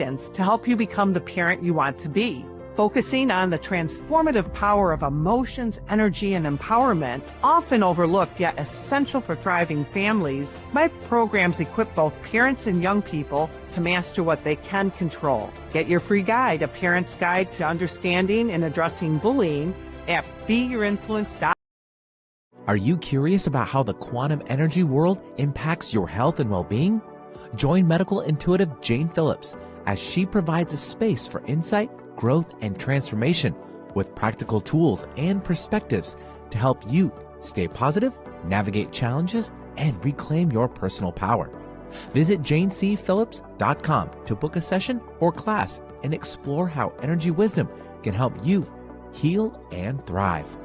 to help you become the parent you want to be. Focusing on the transformative power of emotions, energy, and empowerment, often overlooked yet essential for thriving families, my programs equip both parents and young people to master what they can control. Get your free guide, A Parent's Guide to Understanding and Addressing Bullying, at BeYourInfluence.com. Are you curious about how the quantum energy world impacts your health and well-being? Join medical intuitive Jane Phillips as she provides a space for insight, growth, and transformation with practical tools and perspectives to help you stay positive, navigate challenges, and reclaim your personal power. Visit janecphillips.com to book a session or class and explore how energy wisdom can help you heal and thrive.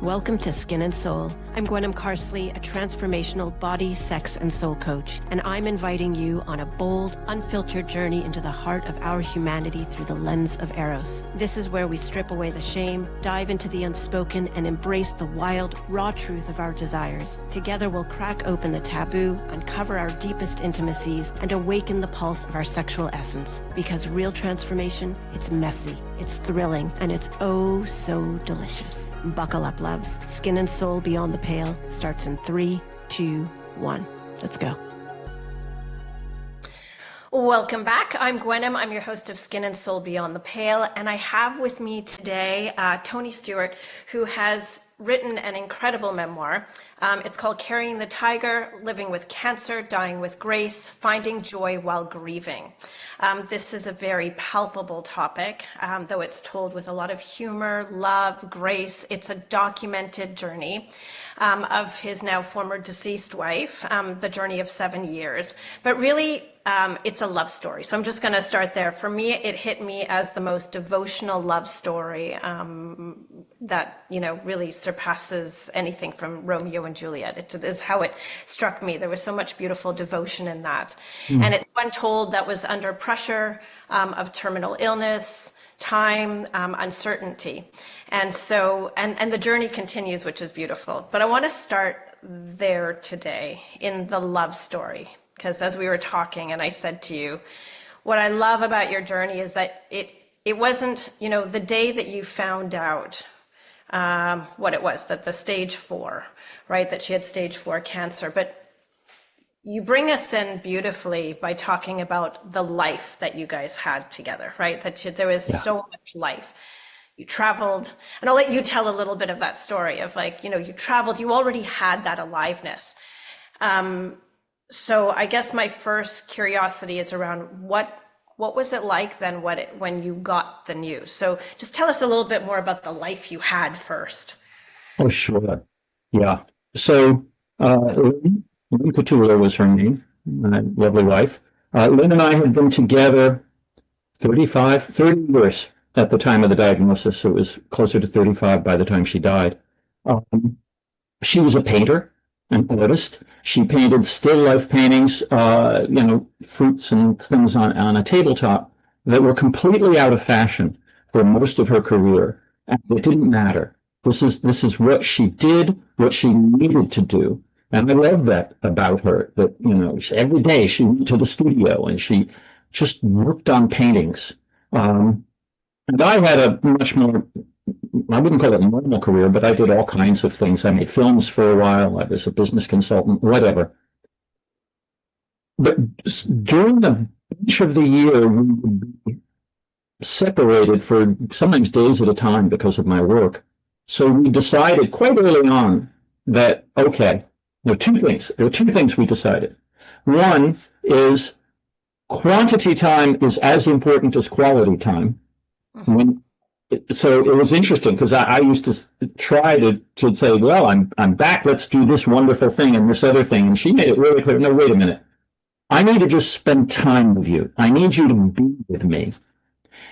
Welcome to Skin and Soul. I'm Gwenem Carsley, a transformational body, sex, and soul coach, and I'm inviting you on a bold, unfiltered journey into the heart of our humanity through the lens of Eros. This is where we strip away the shame, dive into the unspoken, and embrace the wild, raw truth of our desires. Together, we'll crack open the taboo, uncover our deepest intimacies, and awaken the pulse of our sexual essence. Because real transformation, it's messy, it's thrilling, and it's oh so delicious. Buckle up, loves. Skin and Soul Beyond the Pale starts in 3, 2, 1. Let's go. Welcome back. I'm Gwenem. I'm your host of Skin and Soul Beyond the Pale, and I have with me today Tony Stewart, who has written an incredible memoir. It's called Carrying the Tiger, Living with Cancer, Dying with Grace, Finding Joy While Grieving. This is a very palpable topic, though it's told with a lot of humor, love, grace. It's a documented journey of his now former deceased wife, the journey of 7 years. But really, it's a love story. So I'm just going to start there. For me, it hit me as the most devotional love story that, really surpasses anything from Romeo and Juliet. It is how it struck me. There was so much beautiful devotion in that. And it's one told that was under pressure of terminal illness, time, uncertainty. And so, and the journey continues, which is beautiful. But I want to start there today in the love story. Because as we were talking and I said to you, what I love about your journey is that it wasn't, the day that you found out what it was, that the stage 4, right, that she had stage 4 cancer. But you bring us in beautifully by talking about the life that you guys had together, right? That there was so much life. You traveled, and I'll let you tell a little bit of that story of you traveled, you already had that aliveness. So I guess my first curiosity is around what was it like then when you got the news? So just tell us a little bit more about the life you had first. Oh, sure. Yeah. So Lynn Couture was her name, my lovely wife. Lynn and I had been together 30 years at the time of the diagnosis. So it was closer to 35 by the time she died. She was a painter. An artist. She painted still life paintings, fruits and things on a tabletop that were completely out of fashion for most of her career. And it didn't matter. This is what she did, what she needed to do. And I love that about her, that, every day she went to the studio and she just worked on paintings. And I had a much more, I wouldn't call it a normal career, but I did all kinds of things. I made films for a while. I was a business consultant, whatever. But during a bunch of the year, we would be separated for sometimes days at a time because of my work. So we decided quite early on that, okay, there were two things we decided. One is quantity time is as important as quality time. So it was interesting because I used to try to say, well, I'm back. Let's do this wonderful thing and this other thing. And she made it really clear. No, wait a minute. I need to just spend time with you. I need you to be with me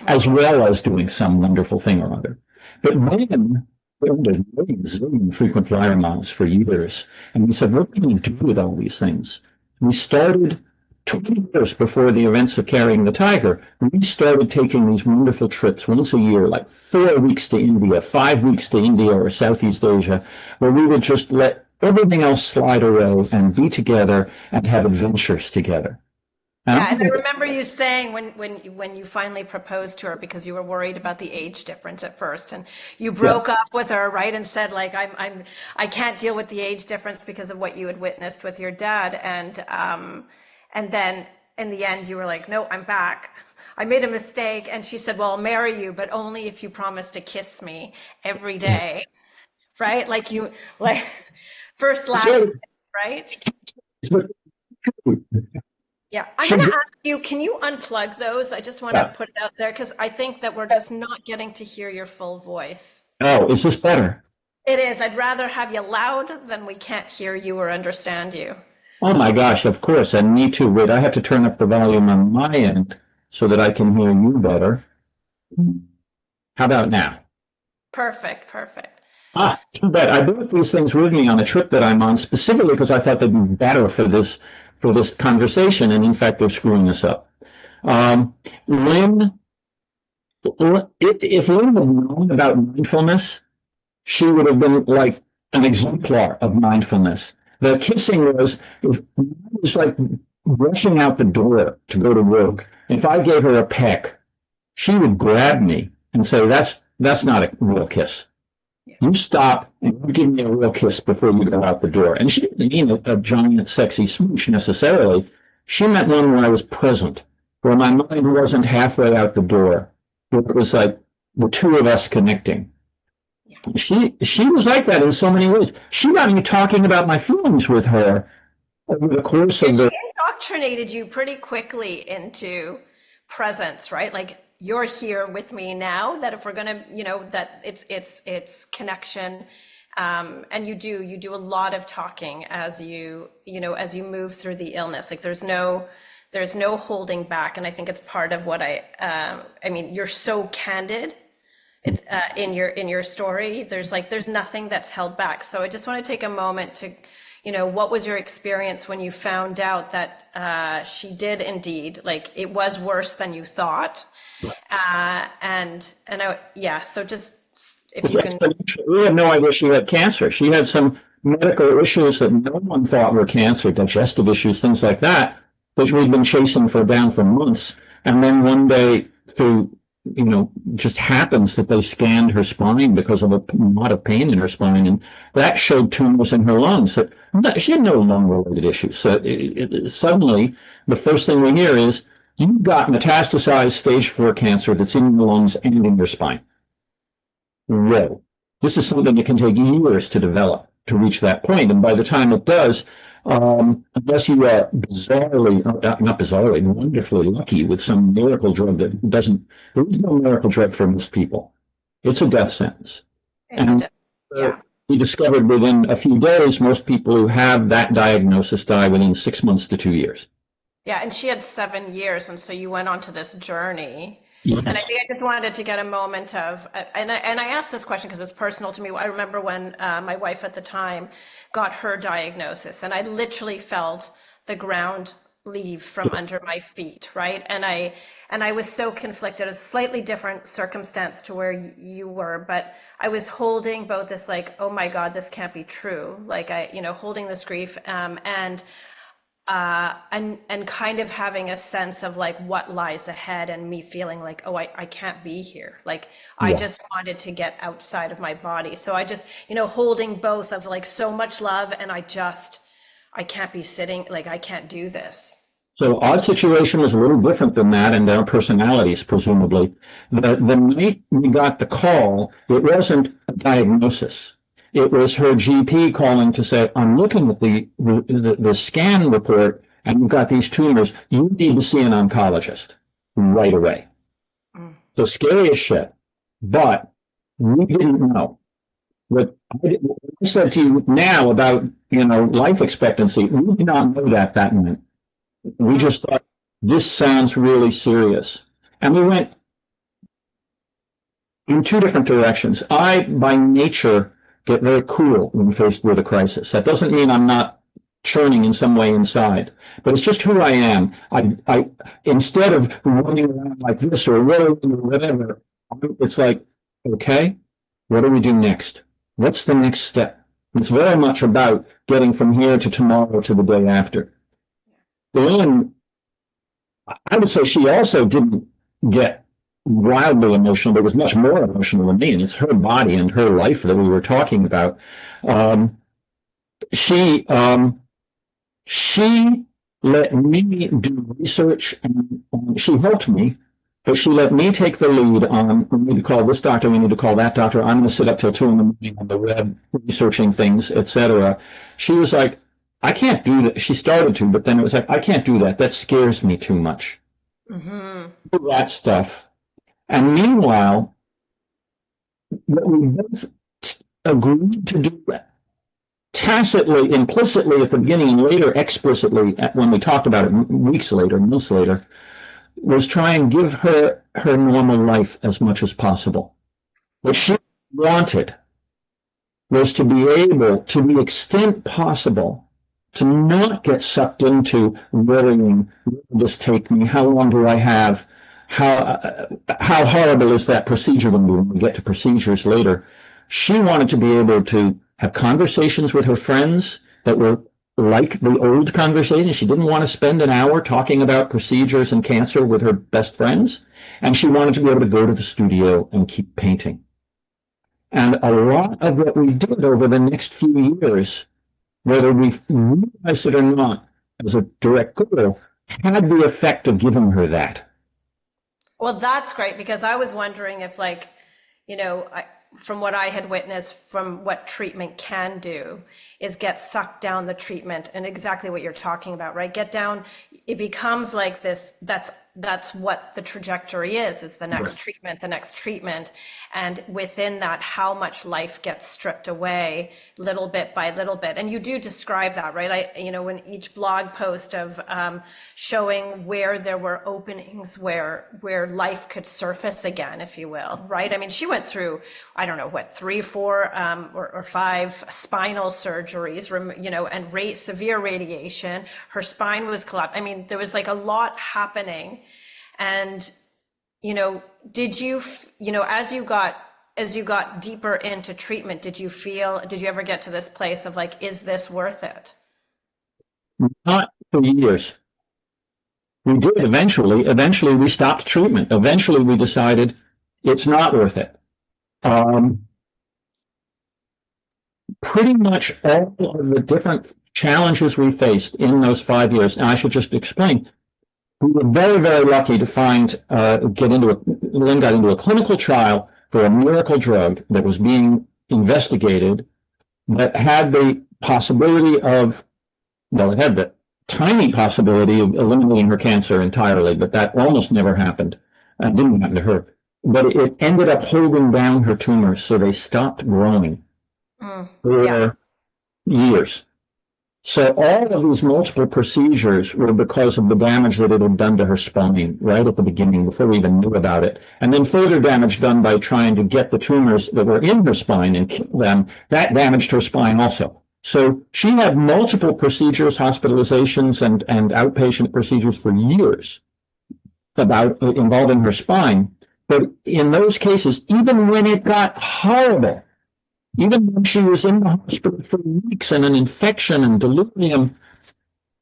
as well as doing some wonderful thing or other. But then we owned a zillion frequent flyer miles for years. And we said, what can we do with all these things? We started 20 years before the events of Carrying the Tiger, we started taking these wonderful trips once a year, like 4 weeks to India, 5 weeks to India or Southeast Asia, where we would just let everything else slide away and be together and have adventures together. Yeah, and I remember you saying when you finally proposed to her, because you were worried about the age difference at first, and you broke up with her, right, and said like I can't deal with the age difference because of what you had witnessed with your dad, and then in the end you were like, no, I'm back. I made a mistake, and she said, well, I'll marry you, but only if you promise to kiss me every day, right? Like first, last, So, right? but- Yeah, I'm so- going to ask you, can you unplug those? I just want to yeah. put it out there because I think that we're just not getting to hear your full voice. Oh, is this better? It is. I'd rather have you loud than we can't hear you or understand you. Oh my gosh, of course, and me too. Wait, I have to turn up the volume on my end so that I can hear you better. How about now? Perfect, perfect. Too bad. I brought these things with me on a trip that I'm on specifically because I thought they'd be better for this conversation, and in fact, they're screwing us up. Lynn, if Lynn had known about mindfulness, she would have been like an exemplar of mindfulness. The kissing was like rushing out the door to go to work. If I gave her a peck, she would grab me and say, "That's not a real kiss. You stop and you give me a real kiss before you go out the door." And she didn't mean a giant, sexy smooch necessarily. She meant one where I was present, where my mind wasn't halfway out the door, where it was like the two of us connecting. She was like that in so many ways. She got me talking about my feelings with her over the course of And she the. indoctrinated you pretty quickly into presence, right? Like you're here with me now, that if we're gonna, that it's connection. And you do a lot of talking as you move through the illness. Like there's no holding back. And I think it's part of what I mean, you're so candid. It's in your story. There's nothing that's held back. So I just want to take a moment to, what was your experience when you found out that she did indeed, like it was worse than you thought, so just if you can. We had no idea she had cancer. She had some medical issues that no one thought were cancer, digestive issues, things like that, which we'd been chasing down for months. And then one day through just happens that they scanned her spine because of a lot of pain in her spine, and that showed tumors in her lungs. She had no lung-related issues. So suddenly, the first thing we hear is, you've got metastasized stage 4 cancer that's in your lungs and in your spine. Whoa. This is something that can take years to develop to reach that point, and by the time it does, unless you are wonderfully lucky with some miracle drug there is no miracle drug for most people. It's a death sentence. We discovered within a few days, most people who have that diagnosis die within 6 months to 2 years. Yeah, and she had 7 years, and so you went on to this journey. Yes. And I think I just wanted to get a moment of, and I asked this question because it's personal to me. I remember when my wife at the time got her diagnosis, and I literally felt the ground leave from under my feet, right? And I was so conflicted. A slightly different circumstance to where you were, but I was holding both this like, oh my God, this can't be true. Like holding this grief, and kind of having a sense of like what lies ahead, and me feeling like, oh, I can't be here. Like I just wanted to get outside of my body. So I just, holding both of like so much love, and I can't be sitting, like I can't do this. So our situation was a little different than that, and our personalities, presumably. The night we got the call, it wasn't a diagnosis. It was her GP calling to say, "I'm looking at the scan report, and you've got these tumors. You need to see an oncologist right away." So scary as shit. But we didn't know. What I said to you now about life expectancy, we did not know that meant. We just thought, this sounds really serious, and we went in two different directions. I, by nature, get very cool when faced with a crisis. That doesn't mean I'm not churning in some way inside, but it's just who I am. I instead of running around like this or whatever, it's like, okay, what do we do next? What's the next step? It's very much about getting from here to tomorrow to the day after. Lynn, I would say she also didn't get wildly emotional, but was much more emotional than me. And it's her body and her life that we were talking about. She let me do research, and she helped me, but she let me take the lead on, we need to call this doctor, we need to call that doctor. I'm going to sit up till 2 a.m. on the web researching things, etc. She was like, I can't do that. She started to, but then it was like, I can't do that. That scares me too much. Do that stuff. And meanwhile, what we both agreed to do tacitly, implicitly at the beginning, and later explicitly when we talked about it weeks later, months later, was try and give her her normal life as much as possible. What she wanted was to be able, to the extent possible, to not get sucked into worrying, where will this take me? How long do I have? How horrible is that procedure when we get to procedures later? She wanted to be able to have conversations with her friends that were like the old conversations. She didn't want to spend an hour talking about procedures and cancer with her best friends. And she wanted to be able to go to the studio and keep painting. And a lot of what we did over the next few years, whether we realized it or not, as a direct goal, had the effect of giving her that. Well, that's great, because I was wondering if, like, from what I had witnessed, from what treatment can do, is get sucked down the treatment, and exactly what you're talking about, right? Get down, it becomes like this, that's what the trajectory is the next treatment, the next treatment. And within that, how much life gets stripped away little bit by little bit. And you do describe that, right? In each blog post of showing where there were openings where life could surface again, if you will, right? I mean, she went through, I don't know, what, 3, 4, or 5 spinal surgeries, and severe radiation. Her spine was collapsed. I mean, there was like a lot happening. And, did you, as you got deeper into treatment, did you ever get to this place of like, is this worth it? Not for years. We did eventually. Eventually we stopped treatment. Eventually we decided it's not worth it. Pretty much all of the different challenges we faced in those 5 years, and I should just explain, we were very, very lucky to Lynn got into a clinical trial for a miracle drug that was being investigated that had the possibility of, it had the tiny possibility of eliminating her cancer entirely, but that almost never happened. It didn't happen to her. But it ended up holding down her tumors, so they stopped growing for years. So all of these multiple procedures were because of the damage that it had done to her spine right at the beginning, before we even knew about it. And then further damage done by trying to get the tumors that were in her spine and kill them. That damaged her spine also. So she had multiple procedures, hospitalizations, and outpatient procedures for years involving her spine. But in those cases, even when it got horrible, even when she was in the hospital for weeks and an infection and delirium,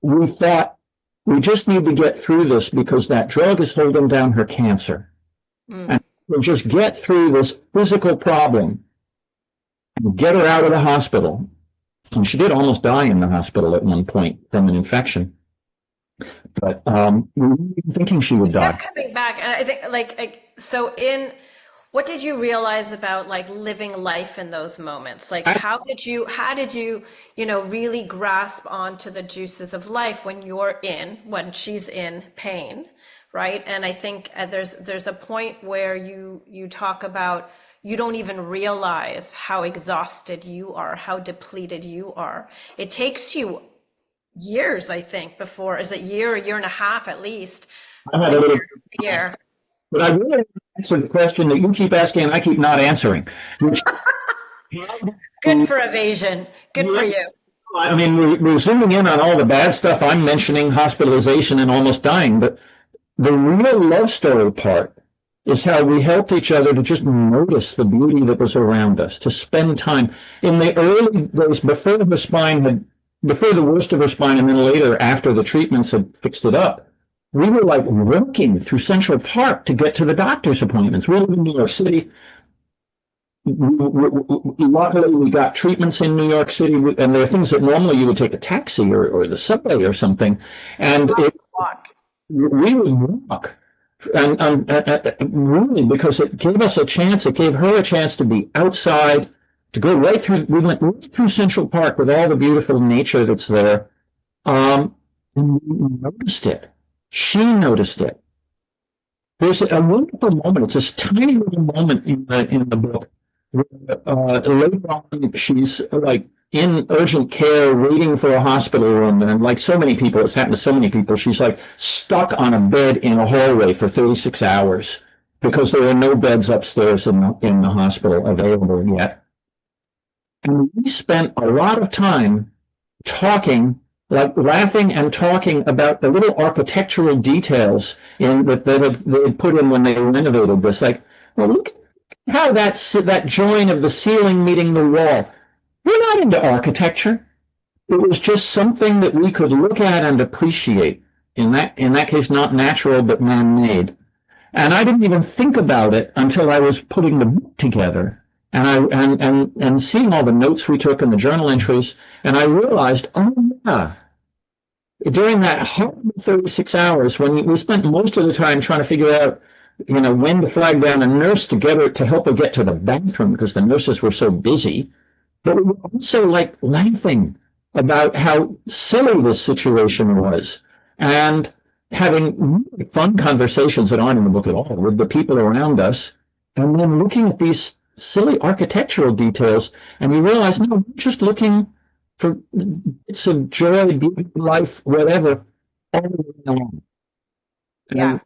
we thought, we just need to get through this because that drug is holding down her cancer. And we'll just get through this physical problem and get her out of the hospital. And she did almost die in the hospital at one point from an infection. But we were thinking she would die. Coming back, and I think, what did you realize about like living life in those moments? Like, how did you, really grasp onto the juices of life when she's in pain, right? And I think there's a point where you talk about, you don't even realize how exhausted you are, how depleted you are. It takes you years, I think, before, is it a year and a half at least? Year. But I really answered the question that you keep asking and I keep not answering. Good for evasion. Good for you. I mean, we're zooming in on all the bad stuff I'm mentioning, hospitalization and almost dying, but the real love story part is how we helped each other to just notice the beauty that was around us, to spend time. In the early days, before the worst of her spine, and then later after the treatments had fixed it up, we were like walking through Central Park to get to the doctor's appointments. We live in New York City. Luckily, we got treatments in New York City, and there are things that normally you would take a taxi or the subway or something, and we would walk. And really, because it gave us a chance, it gave her a chance to be outside, to go right through. We went right through Central Park with all the beautiful nature that's there. And we noticed it. She noticed it. There's a wonderful moment. It's this tiny little moment in the book. Later on, she's like in urgent care, waiting for a hospital room, and like so many people, it's happened to so many people, she's like stuck on a bed in a hallway for 36 hours because there are no beds upstairs in the hospital available yet. And we spent a lot of time talking, like laughing and talking about the little architectural details that they had put in when they renovated this. Like, well, look how that join of the ceiling meeting the wall. We're not into architecture. It was just something that we could look at and appreciate. In that case, not natural, but man-made. And I didn't even think about it until I was putting the book together and seeing all the notes we took and the journal entries. And I realized, oh yeah, during that horrible 36 hours, when we spent most of the time trying to figure out, when to flag down a nurse to help her get to the bathroom because the nurses were so busy. But we were also like laughing about how silly this situation was and having really fun conversations that aren't in the book at all with the people around us. And then looking at these silly architectural details, and we realize, no, we're just looking for bits of joy, beauty, life, whatever, all the way along. Yeah.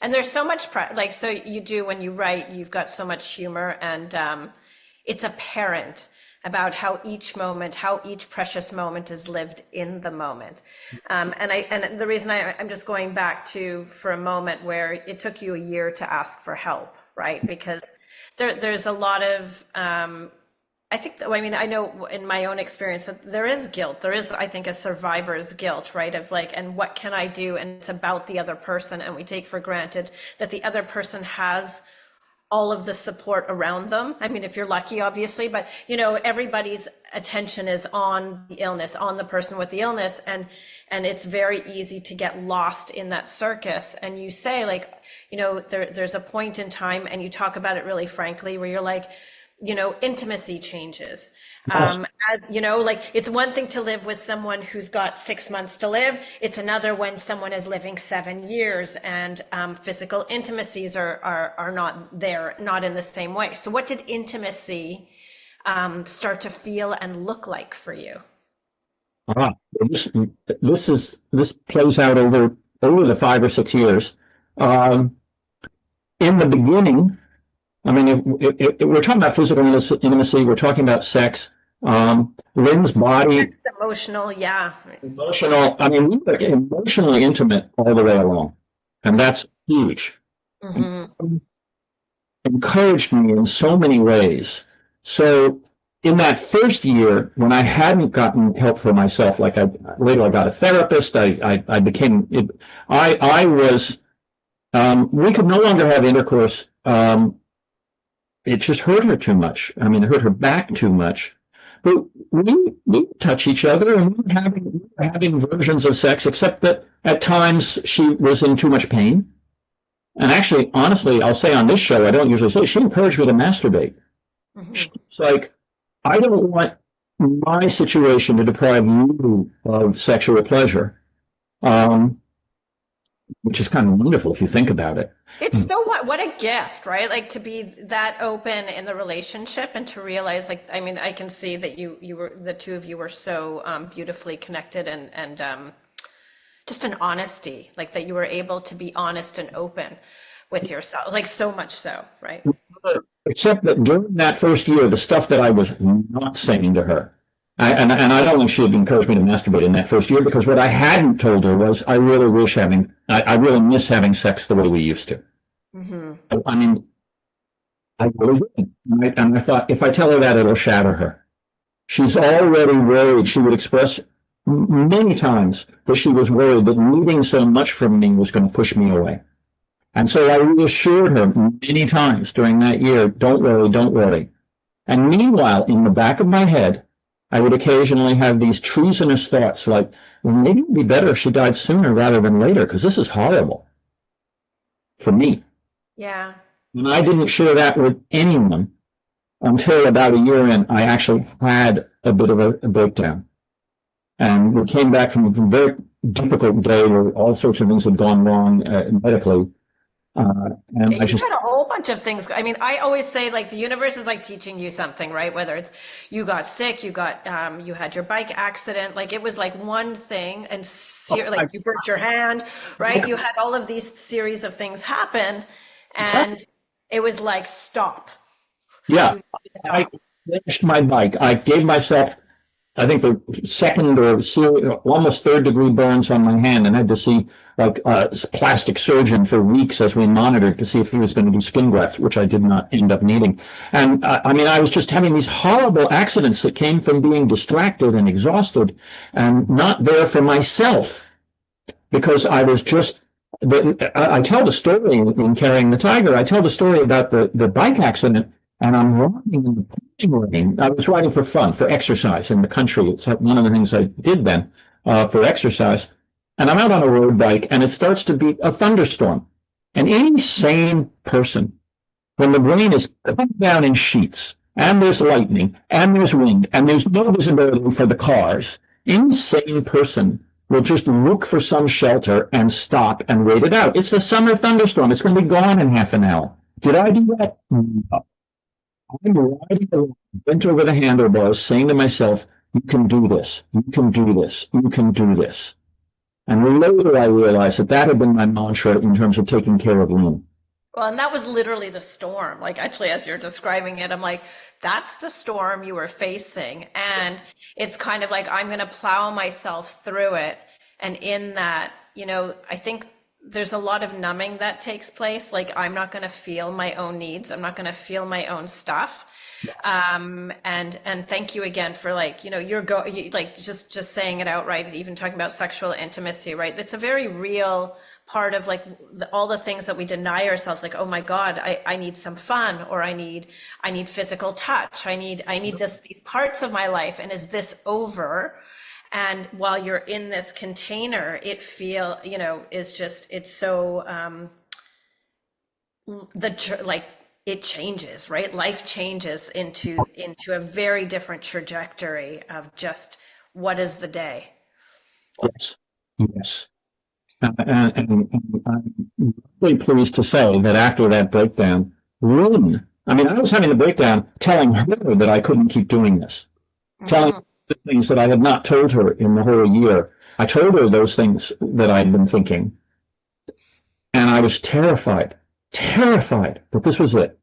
And there's so much, so you do, when you write, you've got so much humor, and it's apparent about how each precious moment is lived in the moment. And the reason I'm just going back to, for a moment, where it took you a year to ask for help, right? Because there's a lot of, I know in my own experience that there is guilt. There is, I think, a survivor's guilt, right? Of like, and what can I do? And it's about the other person. And we take for granted that the other person has all of the support around them. I mean, if you're lucky, obviously, but everybody's attention is on the illness, on the person with the illness. And it's very easy to get lost in that circus. And you say, like, there's a point in time, and you talk about it really frankly, where you're like, intimacy changes. It's one thing to live with someone who's got 6 months to live. It's another when someone is living 7 years, and physical intimacies are not there, not in the same way. So what did intimacy start to feel and look like for you? This plays out over the 5 or 6 years. In the beginning, I mean, if we're talking about physical intimacy, we're talking about sex. Lynn's body. It's emotional, yeah. Emotional. I mean, we were emotionally intimate all the way along. And that's huge. Mm-hmm. Encouraged me in so many ways. So in that first year, when I hadn't gotten help for myself, later I got a therapist, I became, we could no longer have intercourse. It just hurt her too much. I mean, it hurt her back too much. But we touch each other, and we were having versions of sex, except that at times she was in too much pain. And actually, honestly, I'll say on this show, I don't usually say, she encouraged me to masturbate. Mm-hmm. It's like, I don't want my situation to deprive you of sexual pleasure. Which is kind of wonderful if you think about it. It's so what a gift, right? Like, to be that open in the relationship, and to realize, like, I mean, I can see that you were, the two of you were so beautifully connected, and just an honesty, like that you were able to be honest and open with yourself, like so much so, right? Except that during that first year, the stuff that I was not saying to her, and I don't think she had encouraged me to masturbate in that first year, because what I hadn't told her was I really miss having sex the way we used to. I mean, I really did. And I thought, if I tell her that, it'll shatter her. She's already worried. She would express many times that she was worried that needing so much from me was going to push me away. And so I reassured her many times during that year, don't worry, don't worry. And meanwhile, in the back of my head, I would occasionally have these treasonous thoughts like, well, maybe it'd be better if she died sooner rather than later, because this is horrible for me. Yeah. And I didn't share that with anyone until about a year in. I actually had a bit of a breakdown. And we came back from a very difficult day where all sorts of things had gone wrong medically. And I You just had a whole bunch of things. I mean, I always say like the universe is like teaching you something, right? Whether it's you got sick, you had your bike accident, like it was like one thing, and like you burnt your hand, right? You had all of these series of things happen, and it was like stop. Yeah, I finished my bike. I gave myself, I think, the second or almost third degree burns on my hand, and had to see like a plastic surgeon for weeks as we monitored to see if he was going to do skin grafts, which I did not end up needing. And I mean, I was just having these horrible accidents that came from being distracted and exhausted and not there for myself because I was just. I tell the story in Carrying the Tiger. I tell the story about the bike accident. And I'm riding in the pouring rain. I was riding for fun, for exercise in the country. It's one of the things I did then for exercise. And I'm out on a road bike, and it starts to be a thunderstorm. And any sane person, when the rain is coming down in sheets, and there's lightning, and there's wind, and there's no visibility for the cars, any sane person will just look for some shelter and stop and wait it out. It's a summer thunderstorm. It's going to be gone in half an hour. Did I do that? No. I'm riding along, bent over the handlebars, saying to myself, you can do this, you can do this, you can do this. And later I realized that had been my mantra in terms of taking care of Lynn. Well, and that was literally the storm. Like, actually, as you're describing it, I'm like, that's the storm you were facing. And it's kind of like, I'm going to plow myself through it. And in that, I think there's a lot of numbing that takes place. Like, I'm not going to feel my own needs. I'm not going to feel my own stuff. Yes. And thank you again for like, just saying it outright, even talking about sexual intimacy, right? It's a very real part of like all the things that we deny ourselves. Like, oh my God, I need some fun, or I need physical touch. I need these parts of my life. And is this over? And while you're in this container, it's so, it changes, right? Life changes into a very different trajectory of just what is the day. Yes. Yes. And I'm really pleased to say that after that breakdown, Lynn, I was having a breakdown telling her that I couldn't keep doing this, telling her the things that I had not told her in the whole year. I told her those things that I had been thinking, and I was terrified that this was it.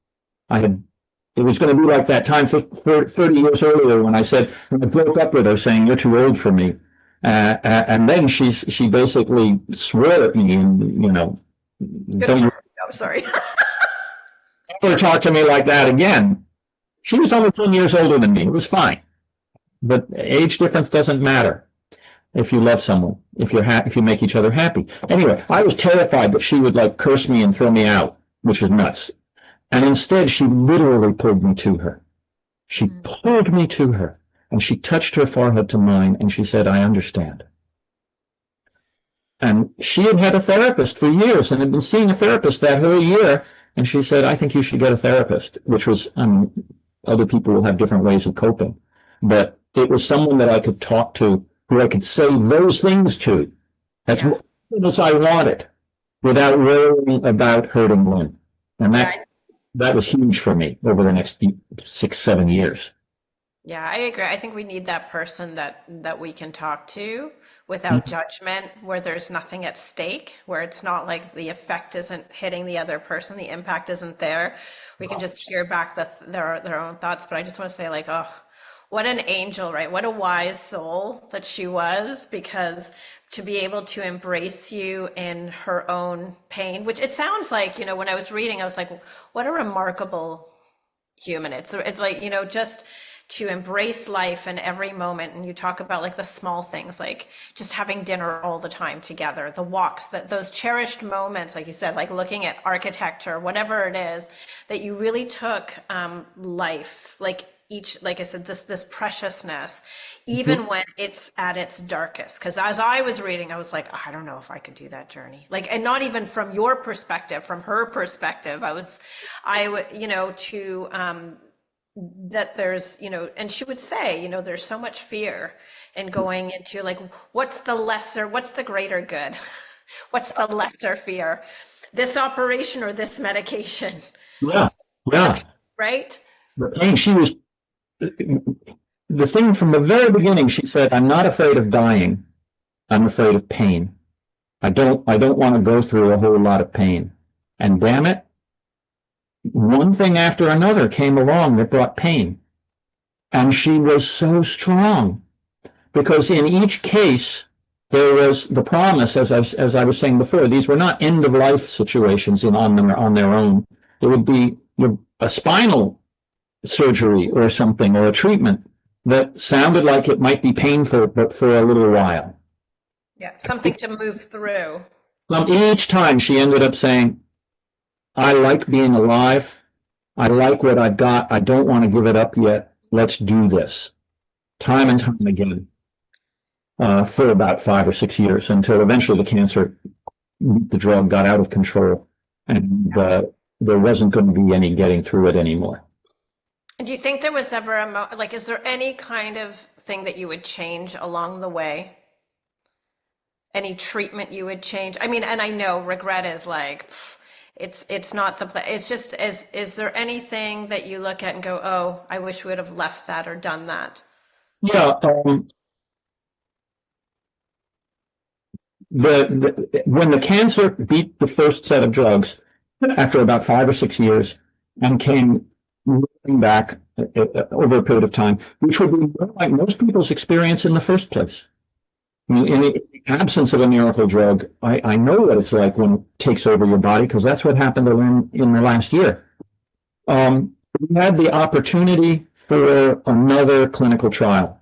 It was going to be like that time 30 years earlier when I broke up with her saying, you're too old for me. And then she basically swore at me and, don't sorry. ever talk to me like that again. She was only 10 years older than me. It was fine. But age difference doesn't matter if you love someone, if you make each other happy. Anyway, I was terrified that she would like curse me and throw me out, which is nuts. And instead, she literally pulled me to her. She pulled me to her, and she touched her forehead to mine, and she said, I understand. And she had had a therapist for years and had been seeing a therapist that whole year. And she said, I think you should get a therapist, which was, other people will have different ways of coping. But it was someone that I could talk to, who I could say those things to. That's what I wanted, without worrying about hurting Lynn. And that was huge for me over the next 6-7 years. Yeah, I agree. I think we need that person that we can talk to without judgment, where there's nothing at stake, where it's not like the effect isn't hitting the other person, the impact isn't there. We can just hear back their own thoughts. But I just want to say, like, oh, what an angel, right? What a wise soul that she was, because to be able to embrace you in her own pain, which it sounds like, when I was reading, I was like, what a remarkable human. It's like, just to embrace life in every moment. And you talk about like the small things, like just having dinner all the time together, the walks, those cherished moments, like you said, like looking at architecture, whatever it is, that you really took life, like like I said, this preciousness, even when it's at its darkest. Because as I was reading, I was like, I don't know if I could do that journey. Like, and not even from your perspective, from her perspective, I would, that there's, and she would say, there's so much fear in going into like, what's the greater good? What's the lesser fear? This operation or this medication? Yeah, yeah. Right? The pain, the thing from the very beginning, she said, I'm not afraid of dying. I'm afraid of pain. I don't want to go through a whole lot of pain. And damn it, one thing after another came along that brought pain. And she was so strong because in each case, there was the promise, as I was saying before, these were not end of life situations on their own. It would be a spinal surgery or something, or a treatment that sounded like it might be painful, but for a little while. Yeah, something to move through. Each time she ended up saying, I like being alive. I like what I've got. I don't want to give it up yet. Let's do this. Time and time again, for about 5 or 6 years, until eventually the cancer, the drug got out of control, and there wasn't going to be any getting through it anymore. And do you think there was ever is there any kind of thing that you would change along the way? Any treatment you would change? I mean, and I know regret is like, it's not it's just, is there anything that you look at and go, oh, I wish we would have left that or done that? Yeah. When the cancer beat the first set of drugs after about 5 or 6 years and came back over a period of time, which would be like most people's experience in the first place. I mean, in the absence of a miracle drug, I know what it's like when it takes over your body, because that's what happened to Lynn in the last year. We had the opportunity for another clinical trial.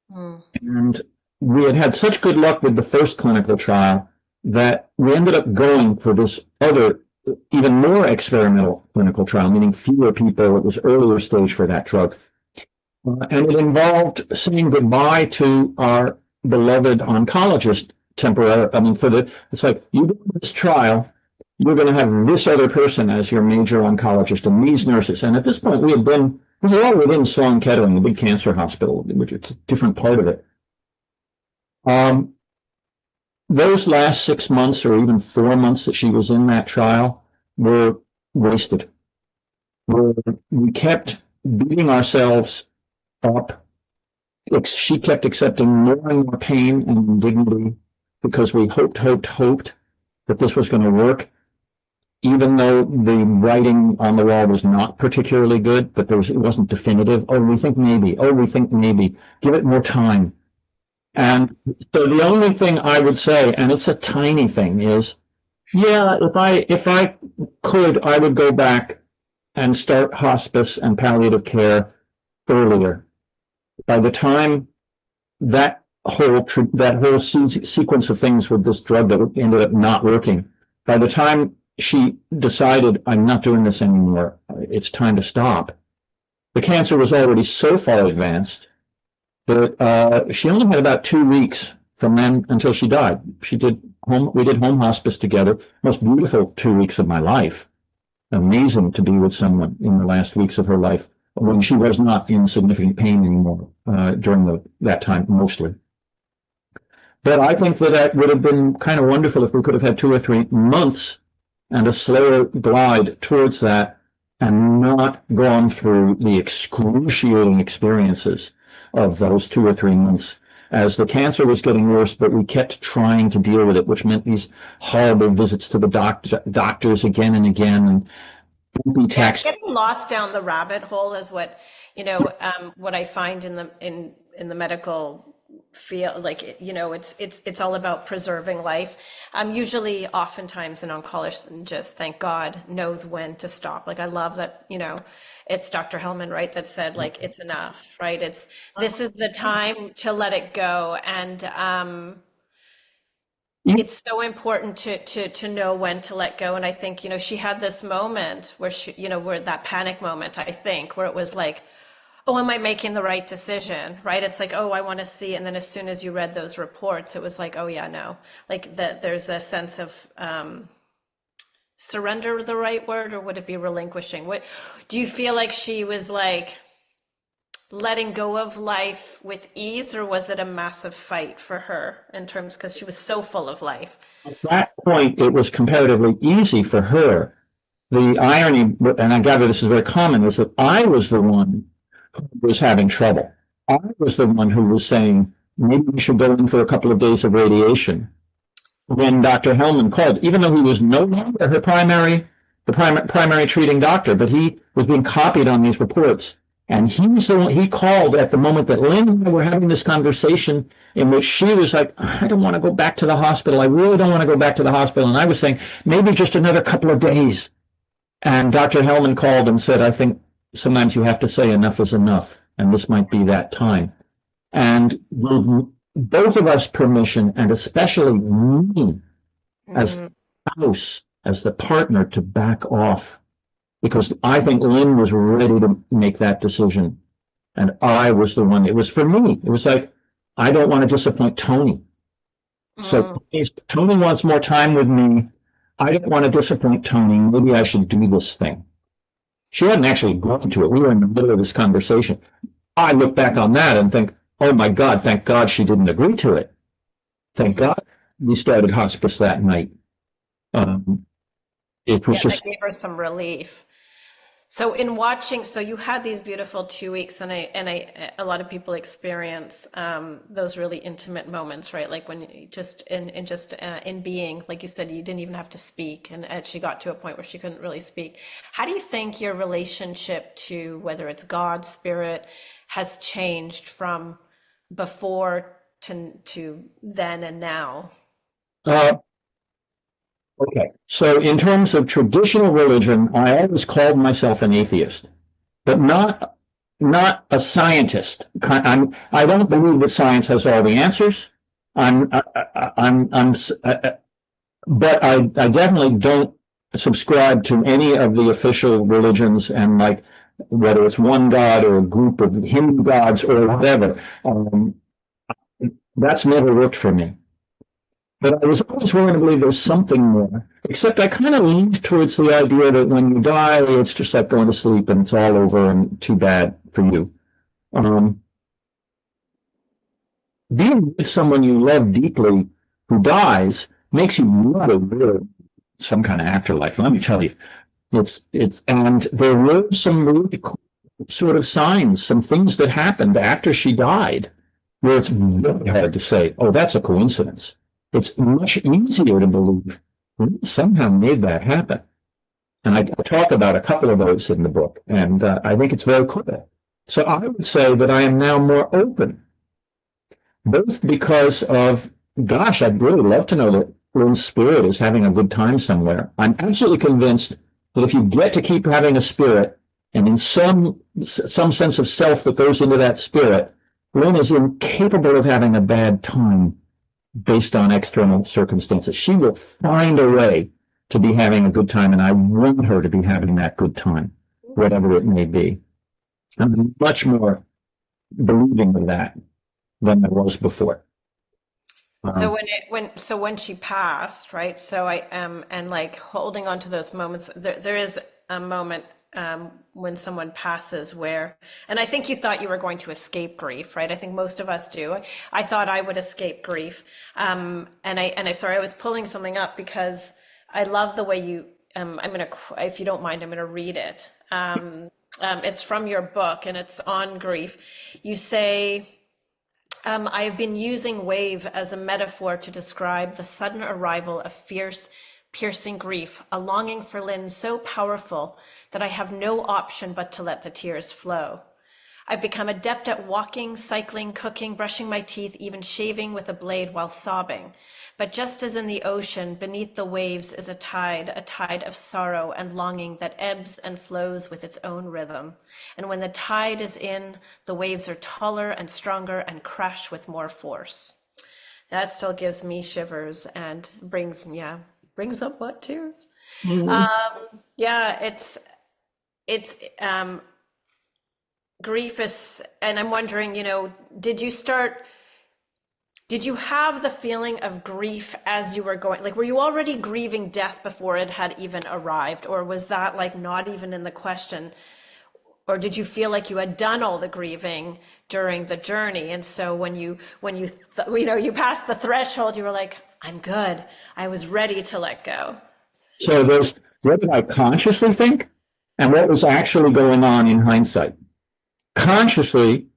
And we had such good luck with the first clinical trial that we ended up going for this other, even more experimental clinical trial, meaning fewer people. It was earlier stage for that drug. And it involved saying goodbye to our beloved oncologist temporarily. I mean, it's like, you do this trial, you're going to have this other person as your major oncologist and these nurses. And at this point, we was all within Sloan Kettering, the big cancer hospital, which is a different part of it. Those last 6 months or even 4 months that she was in that trial were wasted. We kept beating ourselves up. She kept accepting more and more pain and indignity because we hoped that this was going to work, even though the writing on the wall was not particularly good, but it wasn't definitive. Oh, we think maybe. Oh, we think maybe. Give it more time. And so the only thing I would say, and it's a tiny thing, is, yeah, if I could, I would go back and start hospice and palliative care earlier. By the time that whole sequence of things with this drug that ended up not working, by the time she decided, I'm not doing this anymore, it's time to stop, the cancer was already so far advanced that she only had about 2 weeks from then until she died. We did home hospice together. Most beautiful 2 weeks of my life. Amazing to be with someone in the last weeks of her life when she was not in significant pain anymore during that time, mostly. But I think that would have been kind of wonderful if we could have had 2 or 3 months and a slower glide towards that, and not gone through the excruciating experiences of those 2 or 3 months as the cancer was getting worse, but we kept trying to deal with it, which meant these horrible visits to the doctors again and again, and getting lost down the rabbit hole is what I find in the medical feel like, you know, it's all about preserving life. Usually, oftentimes, an oncologist, thank God, knows when to stop. Like, I love that, you know, it's Dr. Hellman, right, that said, like, it's enough, right? This is the time to let it go. And it's so important to know when to let go. And I think, you know, she had this moment where she, you know, where that panic moment, I think, where it was like, oh, am I making the right decision? Right? It's like, oh, I want to see. And then as soon as you read those reports, it was like, oh yeah, no. Like that there's a sense of surrender, the right word, or would it be relinquishing? What do you feel like she was like letting go of life with ease, or was it a massive fight for her in terms, because she was so full of life? At that point, it was comparatively easy for her. The irony, and I gather this is very common, was that I was the one who was having trouble. I was the one who was saying, maybe we should go in for a couple of days of radiation. When Dr. Hellman called, even though he was no longer her primary treating doctor, but he was being copied on these reports. And he called at the moment that Lynn and I were having this conversation in which she was like, I don't want to go back to the hospital. I really don't want to go back to the hospital. And I was saying, maybe just another couple of days. And Dr. Hellman called and said, I think sometimes you have to say enough is enough. And this might be that time. And with both of us permission, and especially me as the spouse, as the partner, to back off. Because I think Lynn was ready to make that decision. And I was the one. It was for me. It was like, I don't want to disappoint Tony. So Tony wants more time with me. I don't want to disappoint Tony. Maybe I should do this thing. She hadn't actually gone to it. We were in the middle of this conversation. I look back on that and think, oh my God, thank God she didn't agree to it. Thank God we started hospice that night. It was just, that gave her some relief. So in watching, so you had these beautiful 2 weeks, and a lot of people experience those really intimate moments, right? Like when you just in being, like you said, you didn't even have to speak, and she got to a point where she couldn't really speak. How do you think your relationship to, whether it's God, spirit, has changed from before to then and now? Okay, so in terms of traditional religion, I always called myself an atheist, but not a scientist. I don't believe that science has all the answers. But I definitely don't subscribe to any of the official religions, and like whether it's one God or a group of Hindu gods or whatever. That's never worked for me. But I was always willing to believe there's something more, except I kind of leaned towards the idea that when you die, it's just like going to sleep and it's all over and too bad for you. Being with someone you love deeply who dies makes you really some kind of afterlife. Let me tell you, and there were some really cool sort of signs, some things that happened after she died, where it's very hard to say, oh, that's a coincidence. It's much easier to believe we somehow made that happen. And I talk about a couple of those in the book, and I think it's very cool. So I would say that I am now more open, both because of, gosh, I'd really love to know that Lynn's spirit is having a good time somewhere. I'm absolutely convinced that if you get to keep having a spirit, and in some sense of self that goes into that spirit, Lynn is incapable of having a bad time based on external circumstances. She will find a way to be having a good time, and I want her to be having that good time, whatever it may be. I'm much more believing of that than I was before. So when she passed, right? So I am, and like holding on to those moments, there is a moment when someone passes where, and I think you thought you were going to escape grief, right? I think most of us do. I thought I would escape grief. Sorry, I was pulling something up because I love the way you, if you don't mind, I'm going to read it. It's from your book and it's on grief. You say, I have been using wave as a metaphor to describe the sudden arrival of fierce, piercing grief, a longing for Lynn so powerful that I have no option but to let the tears flow. I've become adept at walking, cycling, cooking, brushing my teeth, even shaving with a blade while sobbing. But just as in the ocean, beneath the waves is a tide of sorrow and longing that ebbs and flows with its own rhythm. And when the tide is in, the waves are taller and stronger and crash with more force. That still gives me shivers and brings up what, tears? Yeah, it's grief is, and I'm wondering, did you have the feeling of grief as you were going, like, were you already grieving death before it had even arrived, or was that like not even in the question? Or did you feel like you had done all the grieving during the journey? And so when you passed the threshold, you were like, I'm good. I was ready to let go. So there's what did I consciously think and what was actually going on in hindsight. Consciously,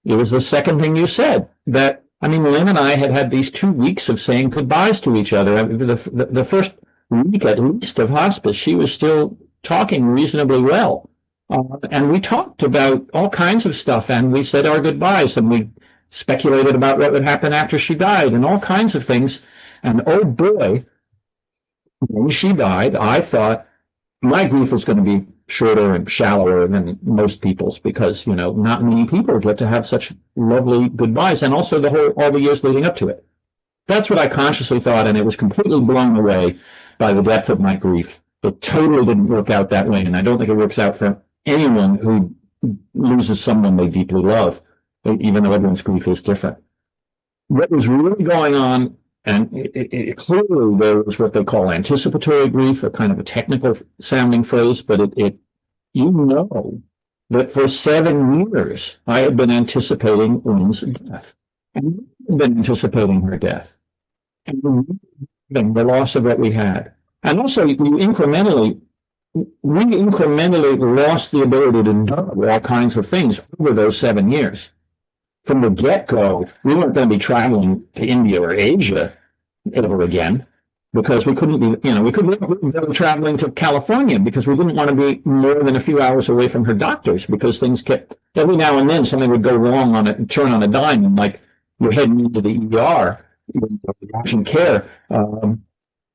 it was the second thing you said, that, Lynn and I had these 2 weeks of saying goodbyes to each other. The first week, at least, of hospice, she was still talking reasonably well. And we talked about all kinds of stuff, and we said our goodbyes, and we speculated about what would happen after she died, and all kinds of things. And oh boy, when she died, I thought my grief was going to be shorter and shallower than most people's, because, not many people get to have such lovely goodbyes, and also all the years leading up to it. That's what I consciously thought, and it was completely blown away by the depth of my grief. It totally didn't work out that way, and I don't think it works out for anyone who loses someone they deeply love, even though everyone's grief is different. What was really going on, and it clearly there was what they call anticipatory grief, a kind of a technical sounding phrase, but that for 7 years I had been anticipating Lynn's death, and been anticipating her death, and the loss of what we had. And also we incrementally lost the ability to do all kinds of things over those 7 years. From the get-go, we weren't going to be traveling to India or Asia ever again, because we couldn't be, we couldn't be traveling to California because we didn't want to be more than a few hours away from her doctors, because things kept, every now and then something would go wrong on it, turn on a dime, and like you're heading into the ER, watching care.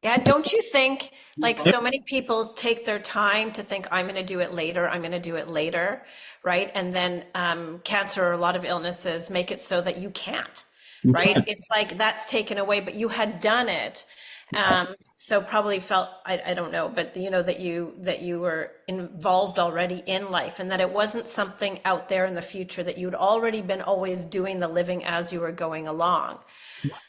Yeah, don't you think, like, so many people take their time to think, I'm going to do it later, right? And then cancer or a lot of illnesses make it so that you can't, right? It's like that's taken away, but you had done it. So probably felt, I don't know, but that you were involved already in life, and that it wasn't something out there in the future, that you'd already been always doing the living as you were going along.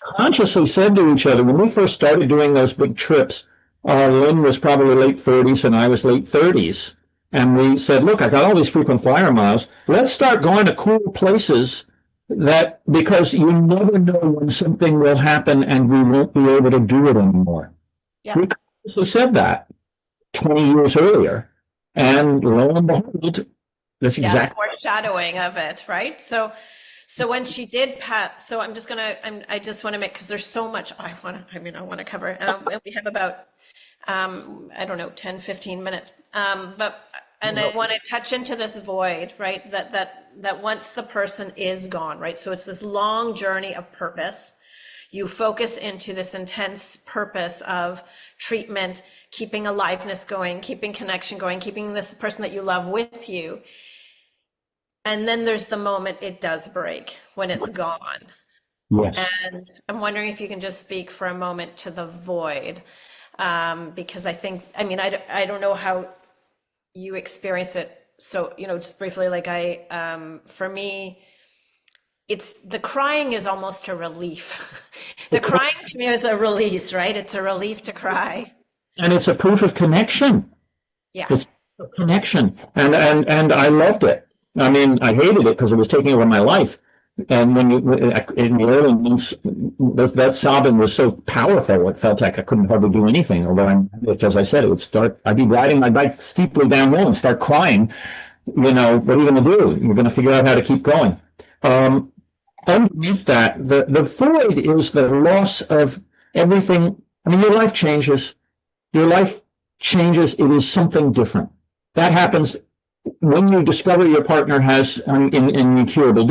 Consciously said to each other, when we first started doing those big trips, Lynn was probably late 30s and I was late 30s. And we said, look, I got all these frequent flyer miles. Let's start going to cool places, because you never know when something will happen and we won't be able to do it anymore. Yeah. We consciously said that 20 years earlier. And lo and behold, that's exactly foreshadowing of it, right? So when she did pass, so I just want to make, because there's so much I want to cover. And we have about, 10, 15 minutes. I want to touch into this void, right? That once the person is gone, right? So it's this long journey of purpose. You focus into this intense purpose of treatment, keeping aliveness going, keeping connection going, keeping this person that you love with you. And then there's the moment it does break, when it's gone. Yes. And I'm wondering if you can just speak for a moment to the void, because I think, I don't know how you experience it. So, just briefly, like for me, it's the crying is almost a relief. The crying to me is a release, right? It's a relief to cry. And it's a proof of connection. Yeah. It's a connection. And I loved it. I hated it because it was taking over my life. And when in the early months, that sobbing was so powerful, it felt like I couldn't hardly do anything. Although, as I said, I'd be riding my bike steeply downhill and start crying. What are you going to do? You're going to figure out how to keep going. Underneath that, the void is the loss of everything. Your life changes. It is something different. That happens when you discover your partner has an incurable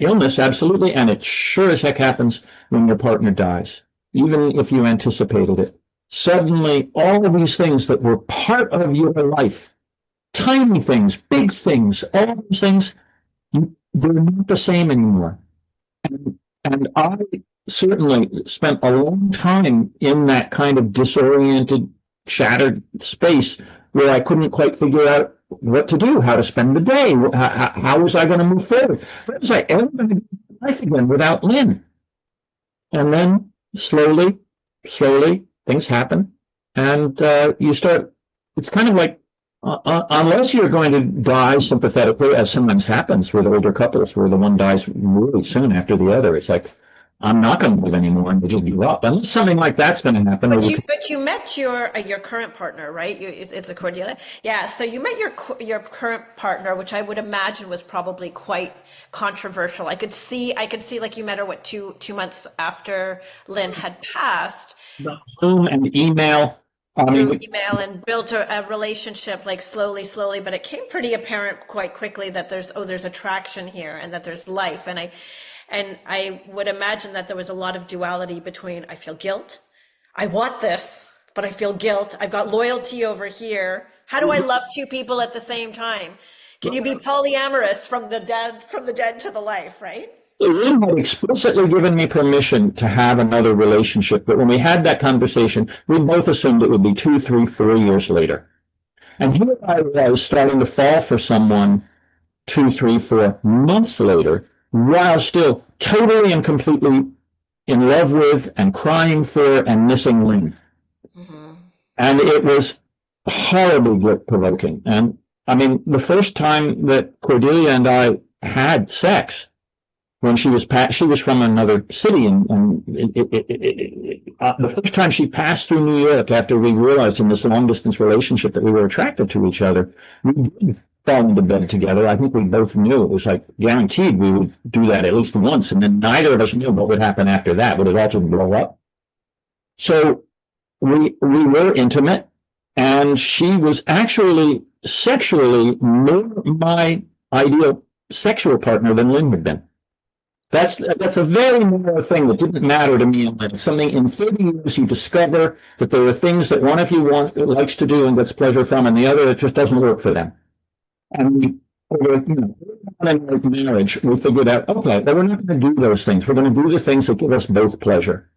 illness, absolutely, and it sure as heck happens when your partner dies, even if you anticipated it. Suddenly, all of these things that were part of your life, tiny things, big things, all those things, they're not the same anymore. And I certainly spent a long time in that kind of disoriented, shattered space where I couldn't quite figure out what to do, how to spend the day, how was I going to move forward? How was I ever going to get life again without Lynn? And then slowly, things happen, and you start. It's kind of like, unless you're going to die sympathetically, as sometimes happens with older couples, where the one dies really soon after the other. It's like, I'm not going to live anymore, and they just give up. Unless something like that's going to happen. But you met your current partner, right? It's a Cordelia. Yeah. So you met your current partner, which I would imagine was probably quite controversial. I could see like you met her, what, two months after Lynn had passed. Zoom and email. Through email, and built a relationship, like slowly, but it came pretty apparent quite quickly that there's attraction here, and that there's life. And I would imagine that there was a lot of duality between, I feel guilt, I want this, but I feel guilt. I've got loyalty over here. How do I love two people at the same time? Can you be polyamorous from the dead to the life, right? Lynn had explicitly given me permission to have another relationship, but when we had that conversation, we both assumed it would be 2, 3, 4 years later. And here I was starting to fall for someone 2, 3, 4 months later, while still totally and completely in love with and crying for and missing Lynn. Mm-hmm. And it was horribly guilt-provoking. And I mean, the first time that Cordelia and I had sex, when she was from another city, and the first time she passed through New York after we realized in this long-distance relationship that we were attracted to each other, we did fall into bed together. I think we both knew it was like guaranteed we would do that at least once, and then neither of us knew what would happen after that. Would it also blow up? So we were intimate, and she was actually sexually more my ideal sexual partner than Lynn had been. That's a very narrow thing that didn't matter to me. It's something in 30 years you discover that there are things that one of you likes to do and gets pleasure from, and the other, it just doesn't work for them. And over marriage, we figured out, okay, that we're not going to do those things. We're going to do the things that give us both pleasure.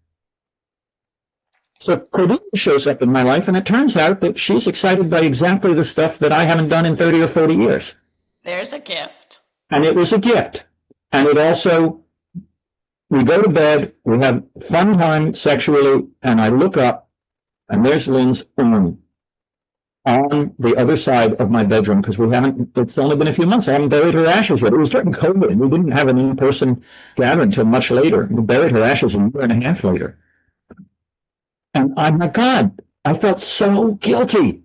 So Cordelia shows up in my life, and it turns out that she's excited by exactly the stuff that I haven't done in 30 or 40 years. There's a gift. And it was a gift. And it also, we go to bed, we have fun time sexually, and I look up, and there's Lynn's arm on the other side of my bedroom, because it's only been a few months. I haven't buried her ashes yet. It was during COVID. We didn't have an in-person gathering until much later. We buried her ashes a year and a half later. And oh my God, I felt so guilty,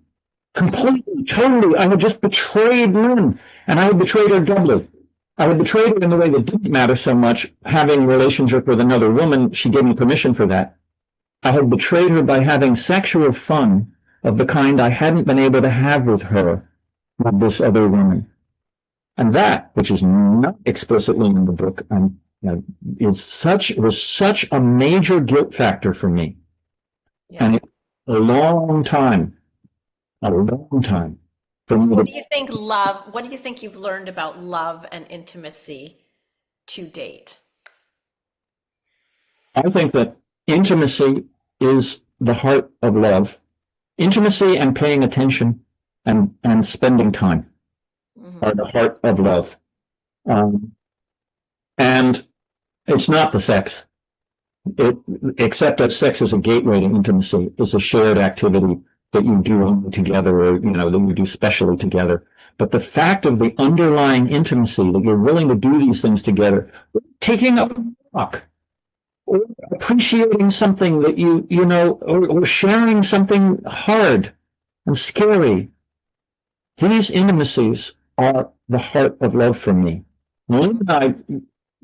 completely, totally. I had just betrayed Lynn, and I had betrayed her doubly. I had betrayed her in the way that didn't matter so much, having a relationship with another woman. She gave me permission for that. I had betrayed her by having sexual fun of the kind I hadn't been able to have with her, with this other woman. And that, which is not explicitly in the book, it was such a major guilt factor for me. Yeah. And a long time. So what do you think you've learned about love and intimacy to date? I think that intimacy is the heart of love. Intimacy and paying attention and spending time are the heart of love. And it's not the sex. Except that sex is a gateway to intimacy. It's a shared activity that you do only together, or, that you do specially together. But the fact of the underlying intimacy, that you're willing to do these things together, taking a walk, or appreciating something that or sharing something hard and scary. These intimacies are the heart of love for me. Lynn and I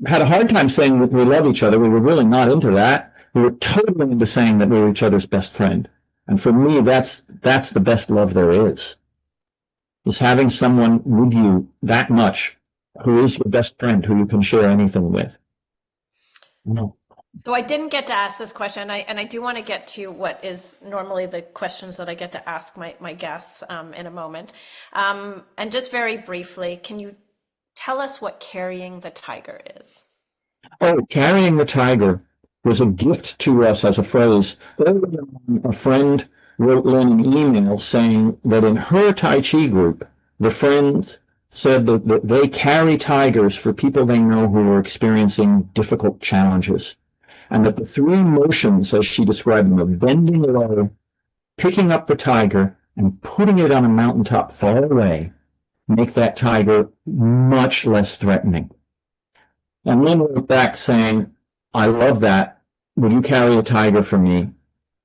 had a hard time saying that we love each other. We were really not into that. We were totally into saying that we were each other's best friend. And for me, that's the best love there is. is having someone with you that much who is your best friend, who you can share anything with. No. So I didn't get to ask this question, and I do want to get to what is normally the questions that I get to ask my guests in a moment. And just very briefly, can you tell us what carrying the tiger is? Oh, carrying the tiger was a gift to us as a phrase. A friend wrote Lynn an email saying that in her Tai Chi group, the friends said that they carry tigers for people they know who are experiencing difficult challenges. And that the three motions, as she described them, of bending low, picking up the tiger, and putting it on a mountaintop far away, make that tiger much less threatening. And Lynn wrote back saying, I love that. Would you carry a tiger for me?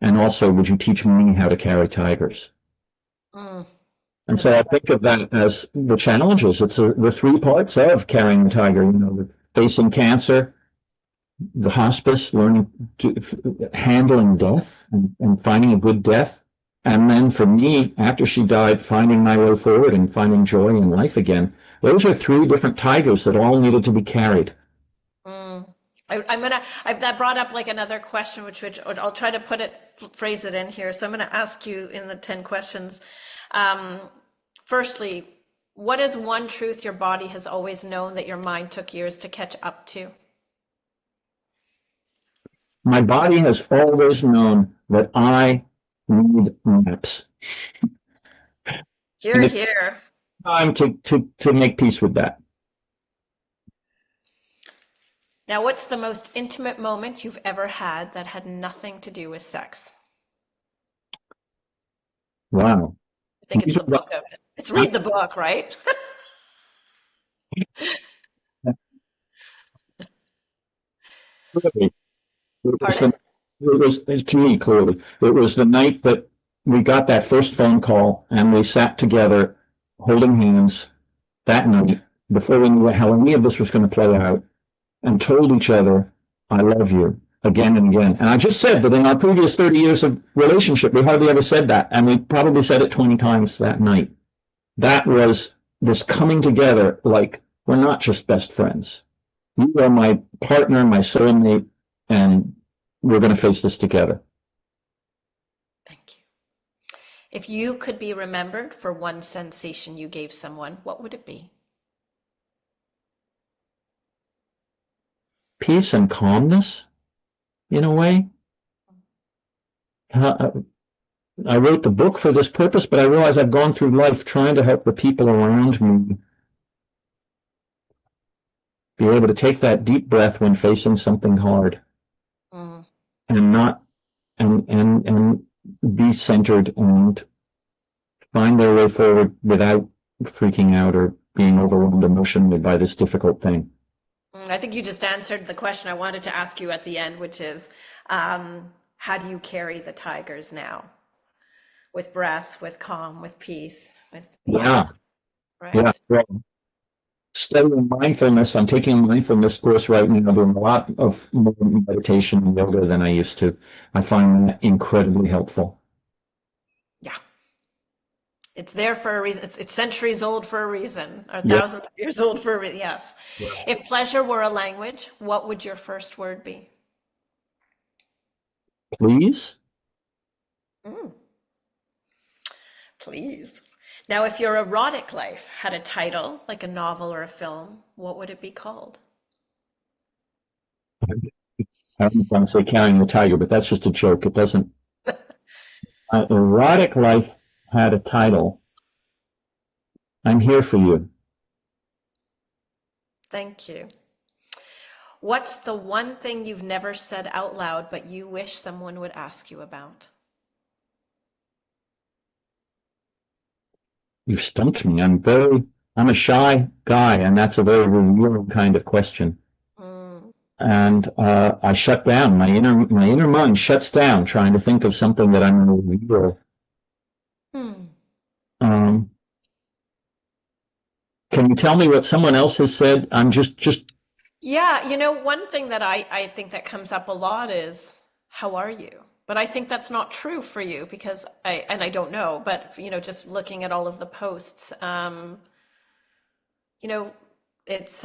And also, would you teach me how to carry tigers? And so I think of that as the challenges. It's the three parts of carrying the tiger, facing cancer, the hospice, handling death and finding a good death. And then for me, after she died, finding my way forward and finding joy in life again. Those are three different tigers that all needed to be carried. That brought up like another question, which I'll try to phrase it in here. So I'm going to ask you in the 10 questions. Firstly, what is one truth your body has always known that your mind took years to catch up to? My body has always known that I need naps. Hear, hear. Time to make peace with that. Now, what's the most intimate moment you've ever had that had nothing to do with sex? Wow. I think it's the book of it. It's read the book, right? It was to me, clearly, it was the night that we got that first phone call and we sat together holding hands that night before we knew how any of this was going to play out and told each other, I love you, again and again. And I just said that in our previous 30 years of relationship, we hardly ever said that. And we probably said it 20 times that night. That was this coming together like we're not just best friends. You are my partner, my soulmate, and we're going to face this together. Thank you. If you could be remembered for one sensation you gave someone, what would it be? Peace and calmness, in a way. I wrote the book for this purpose, but I realize I've gone through life trying to help the people around me be able to take that deep breath when facing something hard, and not and be centered and find their way forward without freaking out or being overwhelmed emotionally by this difficult thing. I think you just answered the question I wanted to ask you at the end, which is, how do you carry the tigers now? With breath, with calm, with peace. Right? Yeah. Well, studying mindfulness, I'm taking a mindfulness course right now, doing a lot of more meditation and yoga than I used to. I find that incredibly helpful. Yeah. It's there for a reason. It's centuries old for a reason, or thousands of years old for a reason. Yes. Yeah. If pleasure were a language, what would your first word be? Please. Please. Now, if your erotic life had a title, like a novel or a film, what would it be called? I don't want to say Carrying the Tiger, but that's just a joke. It doesn't. Erotic life had a title. I'm Here for You. Thank you. What's the one thing you've never said out loud, but you wish someone would ask you about? You've stumped me. I'm a shy guy, and that's a very revealing kind of question. And I shut down. My inner mind shuts down, trying to think of something that I'm going to reveal. Can you tell me what someone else has said? I'm just. Yeah, one thing that I think that comes up a lot is, how are you? But I think that's not true for you because I don't know, but just looking at all of the posts, you know, it's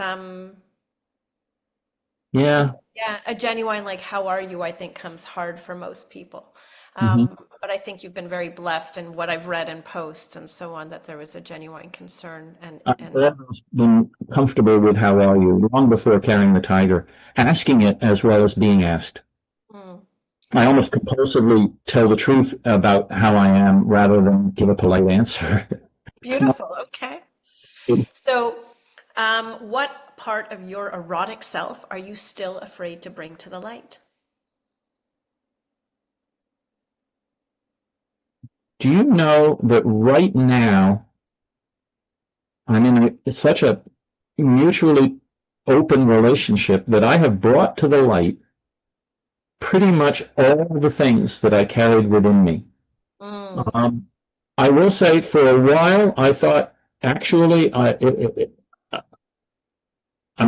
Yeah. yeah, a genuine like how are you I think comes hard for most people. Mhm. But I think you've been very blessed in what I've read in posts and so on that there was a genuine concern I've and always been comfortable with how are you long before carrying the tiger, asking it as well as being asked. mm, I almost compulsively tell the truth about how I am rather than give a polite answer. It's not beautiful. Okay. good. So, what part of your erotic self are you still afraid to bring to the light? Do you know that right now I'm in such a mutually open relationship that I have brought to the light pretty much all the things that I carried within me. Mm, Um, I will say for a while, I thought actually, I'm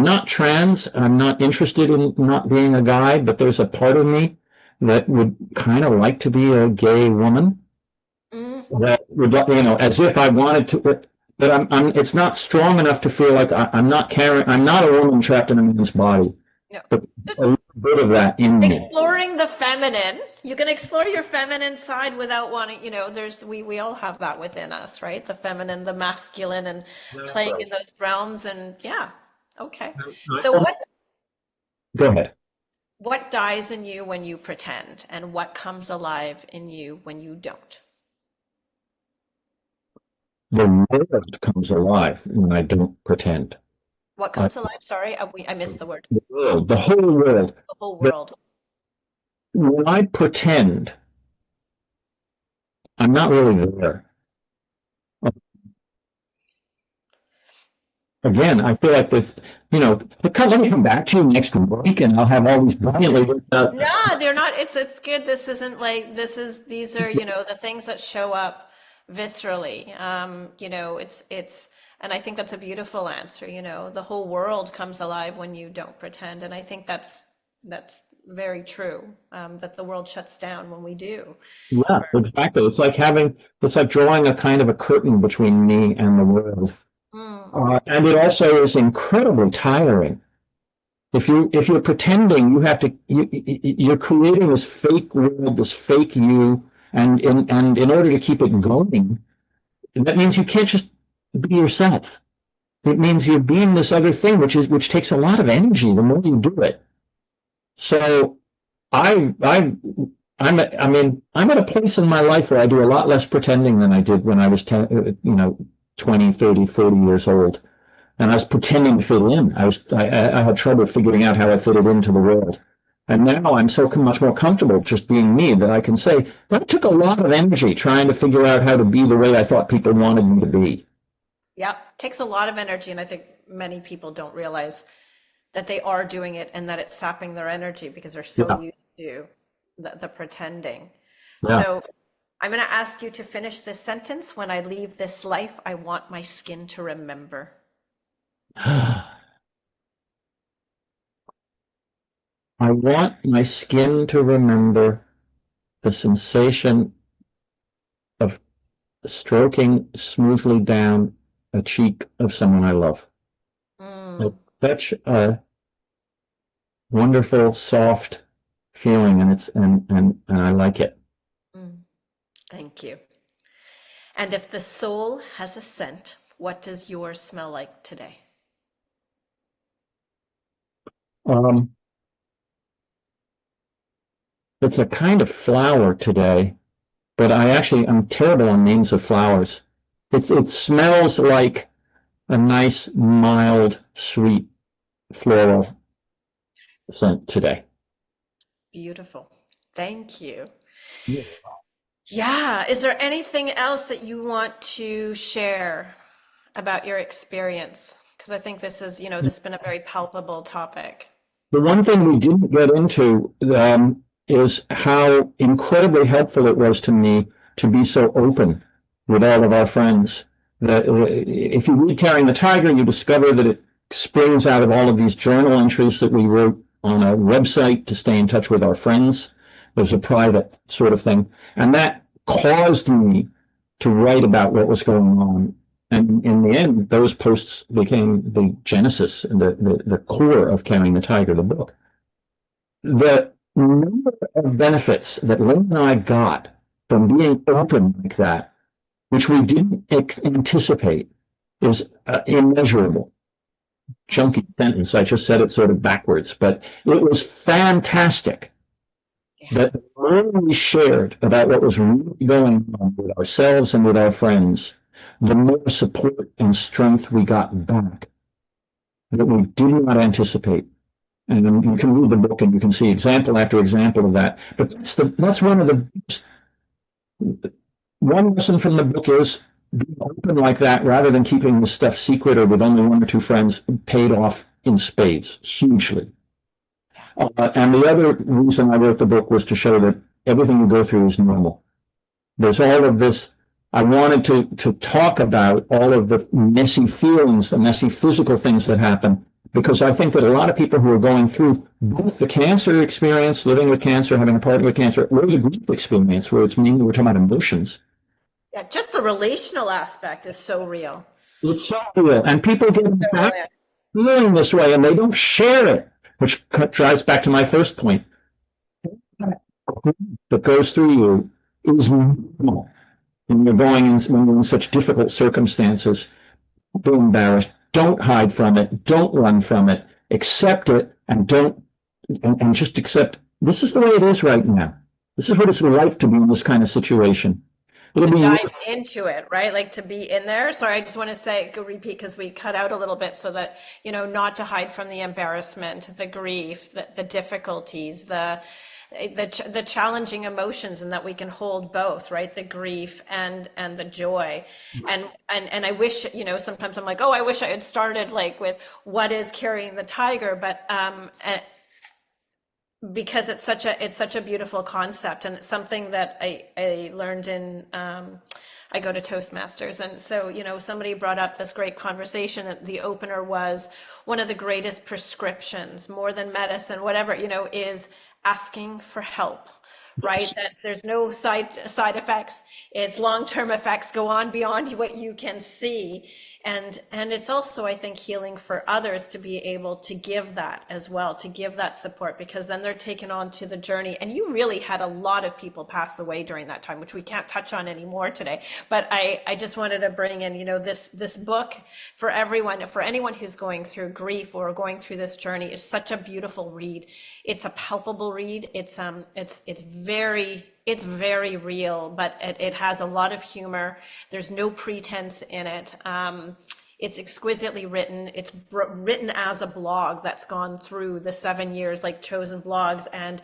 not trans. I'm not interested in not being a guy, but there's a part of me that would kind of like to be a gay woman. mm. That would, as if I wanted to, but it's not strong enough to feel like I'm not carrying, I'm not a woman trapped in a man's body, No. but Just a little bit of that in me. exploring the feminine. You can explore your feminine side without wanting, there's we all have that within us, right? The feminine, the masculine, and playing in those realms. And yeah, okay. So Go ahead. what dies in you when you pretend, and what comes alive in you when you don't? The world comes alive when I don't pretend. What I, comes alive? Sorry, I missed the word. the whole world. The whole But world. when I pretend, I'm not really there. Again, I feel like this, let me come back to you next week and I'll have all these brilliantly worked out. No, they're not. It's good. This isn't like these are, the things that show up viscerally. It's and I think that's a beautiful answer, The whole world comes alive when you don't pretend. And I think that's very true. That the world shuts down when we do. Yeah, exactly. It's like drawing a kind of a curtain between me and the world. Mm, And it also is incredibly tiring. If you're pretending, you're creating this fake world, this fake you, and in order to keep it going, that means you can't just be yourself. It means you're being this other thing, which takes a lot of energy the more you do it. So I'm at a place in my life where I do a lot less pretending than I did when I was 20, 30, 40 years old. And I was pretending to fit in. I had trouble figuring out how I fitted into the world. And now I'm so much more comfortable just being me that I can say, that took a lot of energy trying to figure out how to be the way I thought people wanted me to be. yeah, takes a lot of energy, and I think many people don't realize that they are doing it and that it's sapping their energy because they're so Yeah. used to the pretending. Yeah. So I'm going to ask you to finish this sentence. When I leave this life, I want my skin to remember. I want my skin to remember the sensation of stroking smoothly down a cheek of someone I love. Mm, Such a wonderful, soft feeling, and I like it. mm, thank you. And if the soul has a scent, what does yours smell like today? Um, it's a kind of flower today, but I'm terrible on names of flowers. It smells like a nice, mild, sweet floral scent today. Beautiful. Thank you. Yeah. Yeah. Is there anything else that you want to share about your experience? Because I think this has been a very palpable topic. The one thing we didn't get into is how incredibly helpful it was to me to be so open with all of our friends. That if you read Carrying the Tiger, you discover that it springs out of all of these journal entries that we wrote on a website to stay in touch with our friends. It was a private sort of thing. And that caused me to write about what was going on. And in the end, those posts became the genesis and the core of Carrying the Tiger, the book. The number of benefits that Lynn and I got from being open like that, which we didn't anticipate, is immeasurable. Chunky sentence. I just said it sort of backwards, but it was fantastic that the more we shared about what was really going on with ourselves and with our friends, the more support and strength we got back that we did not anticipate. And you can read the book and you can see example after example of that. But that's one of the one lesson from the book is being open like that rather than keeping the stuff secret or with only one or two friends paid off in spades hugely. And the other reason I wrote the book was to show that everything you go through is normal. There's all of this. I wanted to talk about all of the messy feelings, the messy physical things that happen, because I think that a lot of people who are going through both the cancer experience, living with cancer, having a partner with cancer, or the grief experience, where it's mainly we're talking about emotions. Yeah, just the relational aspect is so real. It's so real. And people get back feeling this way and they don't share it, which drives back to my first point. That goes through you is normal. When you're when you're in such difficult circumstances, don't be embarrassed. Don't hide from it. Don't run from it. Accept it and and just accept this is the way it is right now. This is what it's like to be in this kind of situation. Dive into it, right? Like to be in there. Sorry, I just want to say, repeat, because we cut out a little bit so that, not to hide from the embarrassment, the grief, the difficulties, the challenging emotions, and that we can hold both, right? The grief and the joy. And I wish, sometimes I'm like, oh, I wish I had started like with what is Carrying the Tiger, but because it's such a beautiful concept, and it's something that I learned in I go to Toastmasters, and so somebody brought up this great conversation that the opener was one of the greatest prescriptions, more than medicine, whatever, is asking for help, right? That there's no side effects. It's long-term effects go on beyond what you can see. And it's also, I think, healing for others to be able to give that as well, to give that support, because then they're taken on to the journey. And you really had a lot of people pass away during that time, which we can't touch on anymore today. But I just wanted to bring in, this book for everyone, for anyone who's going through grief or going through this journey. It's such a beautiful read. It's a palpable read. It's very real, but it has a lot of humor. There's no pretense in it. It's exquisitely written. It's written as a blog that's gone through the 7 years, like Chosen Blogs, and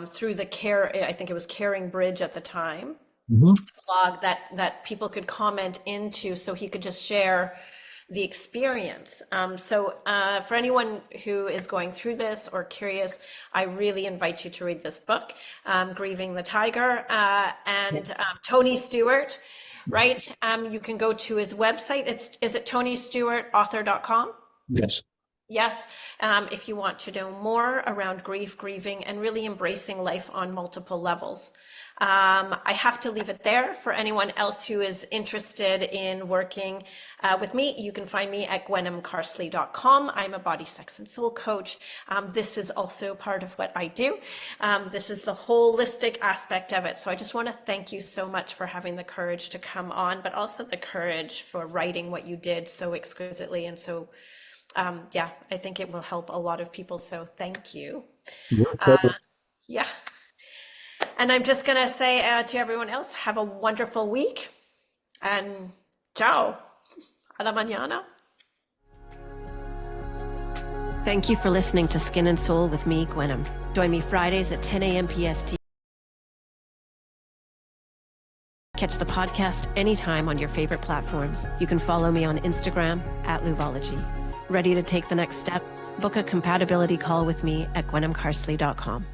through I think it was Caring Bridge at the time, blog that people could comment into, so he could just share the experience. So for anyone who is going through this or curious, I really invite you to read this book, Grieving the Tiger, and Tony Stewart, right? You can go to his website. Is it TonyStewartAuthor.com? Yes. Yes. If you want to know more around grief, grieving, and really embracing life on multiple levels. I have to leave it there. For anyone else who is interested in working with me, you can find me at gwenemcarsley.com. I'm a body, sex, and soul coach. This is also part of what I do. This is the holistic aspect of it. So I just want to thank you so much for having the courage to come on, but also the courage for writing what you did so exquisitely. And so, I think it will help a lot of people. So thank you. Yeah. And I'm just going to say to everyone else, have a wonderful week, and ciao. A la mañana. Thank you for listening to Skin and Soul with me, Gwenem. Join me Fridays at 10 a.m. PST. Catch the podcast anytime on your favorite platforms. You can follow me on Instagram at Louvology. Ready to take the next step? Book a compatibility call with me at gwenemcarsley.com.